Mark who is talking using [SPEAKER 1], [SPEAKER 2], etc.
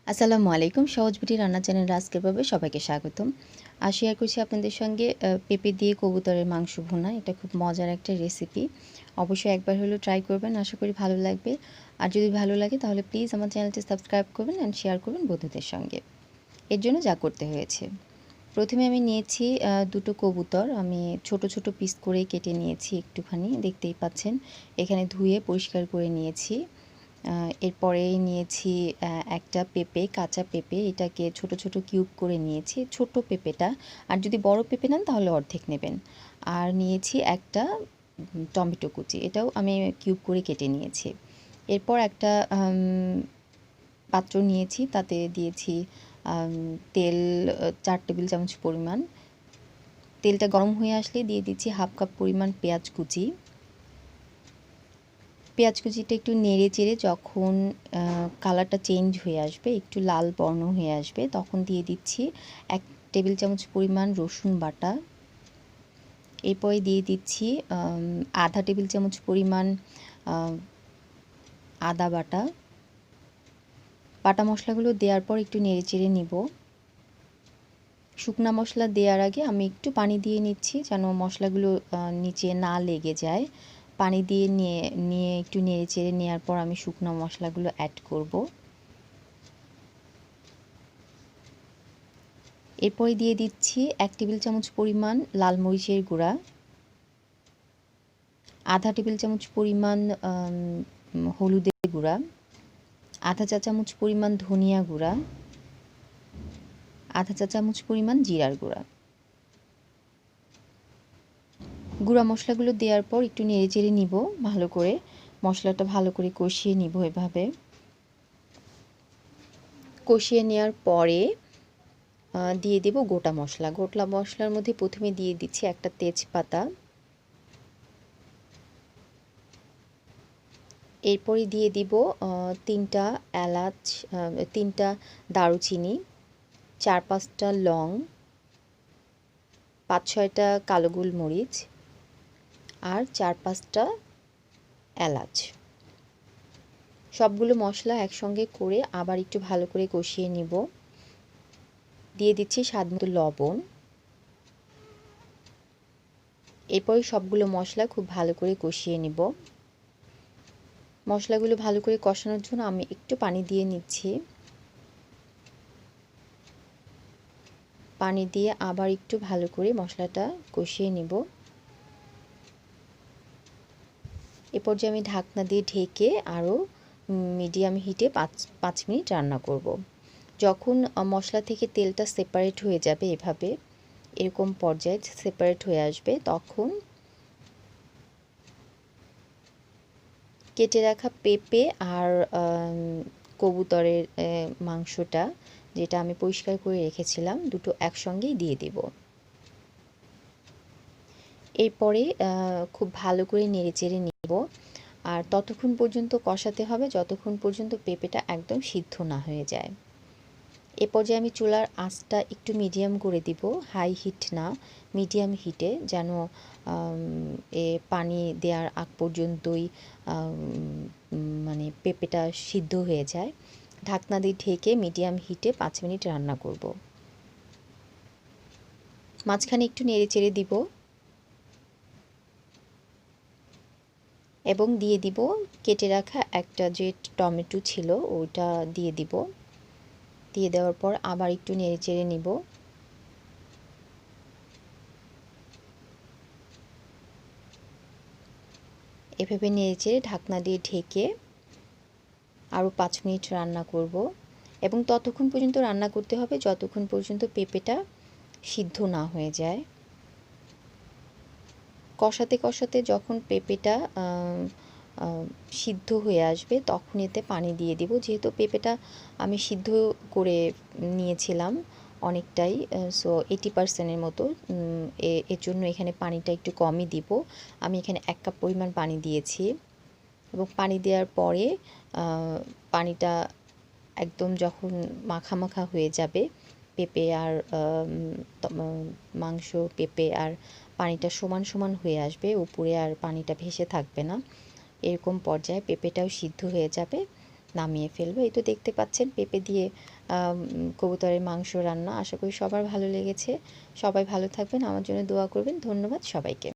[SPEAKER 1] আসসালামু আলাইকুম। সহজ বিডি রান্না চ্যানেলে আজকের পর্বে সবাইকে স্বাগতম। শেয়ার করছি আপনাদের সঙ্গে পেঁপে দিয়ে কবুতরের মাংস ভুনা। এটা খুব মজার একটা রেসিপি। অবশ্যই একবার হলেও ট্রাই করবেন। আশা করি ভালো লাগবে। আর যদি ভালো লাগে তাহলে প্লিজ আমার চ্যানেলটি সাবস্ক্রাইব করবেন অ্যান্ড শেয়ার করবেন বন্ধুদের সঙ্গে। এর জন্য যা করতে হয়েছে। প্রথমে আমি নিয়েছি দুটো কবুতর। আমি ছোট ছোট পিস করে কেটে নিয়েছি একটুখানি। দেখতেই পাচ্ছেন। এখানে ধুয়ে পরিষ্কার করে নিয়েছি। এরপরে নিয়েছি একটা পেঁপে, কাঁচা পেঁপে। এটাকে ছোট ছোট কিউব করে নিয়েছি। ছোট পেঁপেটা। আর যদি বড় পেঁপে নেন তাহলে অর্ধেক নেবেন। আর নিয়েছি একটা টমেটো কুচি। এটাও আমি কিউব করে কেটে নিয়েছি। এরপর একটা পাত্র নিয়েছি। তাতে দিয়েছি তেল 4 টেবিল চামচ পরিমাণ। তেলটা গরম হয়ে আসলে দিয়ে দিচ্ছি হাফ কাপ পরিমাণ পেঁয়াজ কুচি। পেঁয়াজ কুচিটা একটু নেড়ে চেড়ে যখন কালারটা চেঞ্জ হয়ে আসবে, একটু লাল বর্ণ হয়ে আসবে, তখন দিয়ে দিচ্ছি 1 টেবিল চামচ পরিমাণ রসুন বাটা। এরপরে দিয়ে দিচ্ছি আধা টেবিল চামচ পরিমাণ আদা বাটা। বাটা মশলাগুলো দেওয়ার পর একটু নেড়ে চেড়ে নিব। শুকনা মশলা দেওয়ার আগে আমি একটু পানি দিয়ে নিচ্ছি যেন মশলাগুলো নিচে না লেগে যায়। পানি দিয়ে নিয়ে একটু নেড়ে চেড়ে নেওয়ার পর আমি শুকনো মশলাগুলো অ্যাড করব। এরপরে দিয়ে দিচ্ছি 1 টেবিল চামচ পরিমাণ লাল মরিচের গুঁড়া, আধা টেবিল চামচ পরিমাণ হলুদের গুঁড়া, আধা চা চামচ পরিমাণ ধনিয়া গুঁড়া, আধা চা চামচ পরিমাণ জিরার গুঁড়া। গুঁড়া মশলাগুলো দেওয়ার পর একটু নেড়ে চেড়ে নিব ভালো করে। মশলাটা ভালো করে কষিয়ে নিব এভাবে। কষিয়ে নেওয়ার পরে দিয়ে দেব গোটা মশলা। গোটা মশলার মধ্যে প্রথমে দিয়ে দিচ্ছি একটা তেজপাতা। এরপরে দিয়ে দিব 3টা এলাচ, 3টা দারুচিনি, 4-5টা লং, 5-6টা কালো গোলমরিচ আর 4-5টা এলাচ। সবগুলো মশলা একসঙ্গে করে আবার একটু ভালো করে কষিয়ে নিব। দিয়ে দিচ্ছি স্বাদমতো লবণ। এরপরে সবগুলো মশলা খুব ভালো করে কষিয়ে নিব। মশলাগুলো ভালো করে কষানোর জন্য আমি একটু পানি দিয়ে নিচ্ছি। পানি দিয়ে আবার একটু ভালো করে মশলাটা কষিয়ে নিব। এ পর্যায়ে আমি ঢাকনা দিয়ে ঢেকে আরও মিডিয়াম হিটে 5 মিনিট রান্না করব। যখন মশলা থেকে তেলটা সেপারেট হয়ে যাবে, এভাবে এরকম পর্যায়ে সেপারেট হয়ে আসবে, তখন কেটে রাখা পেঁপে আর কবুতরের মাংসটা, যেটা আমি পরিষ্কার করে রেখেছিলাম, দুটো একসঙ্গেই দিয়ে দেব। এরপরে খুব ভালো করে নেড়েচেড়ে নিব। আর ততক্ষণ পর্যন্ত কষাতে হবে যতক্ষণ পর্যন্ত পেঁপেটা একদম সিদ্ধ না হয়ে যায়। এ পর্যায়ে আমি চুলার আঁচটা একটু মিডিয়াম করে দিব, হাই হিট না, মিডিয়াম হিটে, যেন পানি দেওয়ার আগ পর্যন্তই মানে পেঁপেটা সিদ্ধ হয়ে যায়। ঢাকনা দিয়ে ঢেকে মিডিয়াম হিটে 5 মিনিট রান্না করব। মাঝখানে একটু নেড়ে চেড়ে দিব এবং দিয়ে দিব কেটে রাখা একটা যে টমেটো ছিল ওইটা দিয়ে দিব। দিয়ে দেওয়ার পর আবার একটু নেড়ে চেড়ে নিব। এভাবে নেড়ে চেড়ে ঢাকনা দিয়ে ঢেকে আরও 5 মিনিট রান্না করব এবং ততক্ষণ পর্যন্ত রান্না করতে হবে যতক্ষণ পর্যন্ত পেঁপেটা সিদ্ধ না হয়ে যায়। কষাতে কষাতে যখন পেঁপেটা সিদ্ধ হয়ে আসবে তখন এতে পানি দিয়ে দিব। যেহেতু পেঁপেটা আমি সিদ্ধ করে নিয়েছিলাম অনেকটাই, সো 80%-এর মতো, এর জন্য এখানে পানিটা একটু কমই দিব। আমি এখানে 1 কাপ পরিমাণ পানি দিয়েছি এবং পানি দেওয়ার পরে পানিটা একদম যখন মাখা মাখা হয়ে যাবে, পেঁপে আর মাংস, পেঁপে আর পানিটা সমান সমান হয়ে আসবে, উপরে আর পানিটা ভেসে থাকবে না, এরকম পর্যায়ে পেঁপেটাও সিদ্ধ হয়ে যাবে, নামিয়ে ফেলবো। এই তো দেখতে পাচ্ছেন পেঁপে দিয়ে কবুতরের মাংস রান্না। আশা করি সবার ভালো লেগেছে। সবাই ভালো থাকবেন, আমার জন্য দোয়া করবেন। ধন্যবাদ সবাইকে।